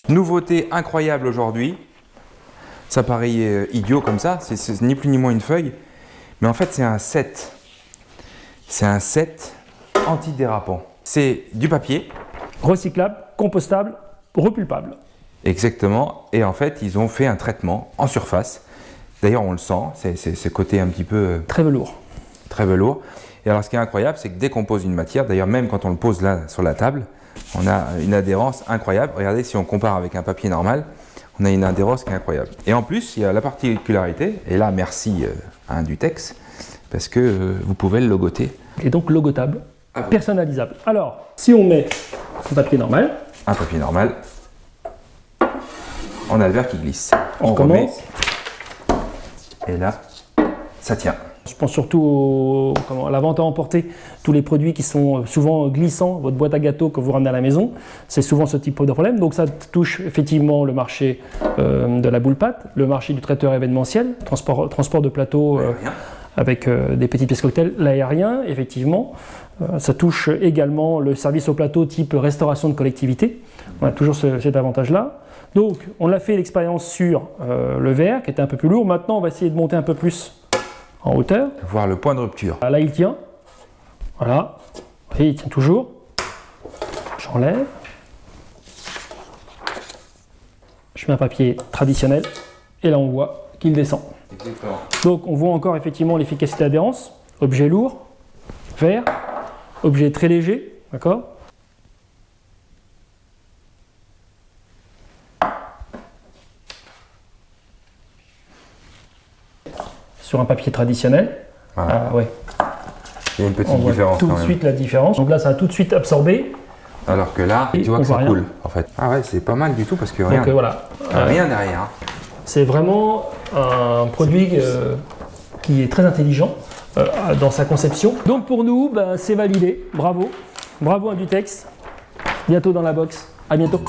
Nouveauté incroyable aujourd'hui. Ça paraît idiot comme ça, c'est ni plus ni moins une feuille. Mais en fait, c'est un set. C'est un set antidérapant. C'est du papier. Recyclable, compostable, repulpable. Exactement. Et en fait, ils ont fait un traitement en surface. D'ailleurs, on le sent, c'est ce côté un petit peu Très velours. très velours. Et alors, ce qui est incroyable, c'est que dès qu'on pose une matière, d'ailleurs, même quand on le pose là sur la table, on a une adhérence incroyable. Regardez, si on compare avec un papier normal, on a une adhérence qui est incroyable. Et en plus, il y a la particularité, et là, merci à Indutex, parce que vous pouvez le logoter. Et donc logotable, personnalisable. Alors, si on met un papier normal, Un papier normal, on a le verre qui glisse. on commence. Et là, ça tient. Je pense surtout à la vente à emporter, tous les produits qui sont souvent glissants, votre boîte à gâteaux que vous ramenez à la maison, c'est souvent ce type de problème. Donc ça touche effectivement le marché de la boule pâte, le marché du traiteur événementiel, transport de plateau avec des petits pièces cocktails, l'aérien, effectivement. Ça touche également le service au plateau type restauration de collectivité. On a toujours cet avantage-là. Donc on a fait l'expérience sur le verre qui était un peu plus lourd. Maintenant on va essayer de monter un peu plus en hauteur. Voir le point de rupture. Là, il tient. Voilà. Vous voyez, il tient toujours. J'enlève. Je mets un papier traditionnel. Et là, on voit qu'il descend. Exactement. Donc, on voit encore effectivement l'efficacité d'adhérence. Objet lourd, verre, objet très léger. D'accord ? Sur un papier traditionnel. Voilà. Ouais. Il y a une petite On voit différence tout quand de même. suite la différence. Donc là, ça a tout de suite absorbé. Alors que là, Et tu vois on que ça voit coule en fait. Ah ouais, c'est pas mal du tout parce que rien, Donc voilà. rien derrière. Hein. C'est vraiment un produit qui est très intelligent dans sa conception. Donc pour nous, c'est validé. Bravo. Bravo Indutex. Bientôt dans la box. À bientôt.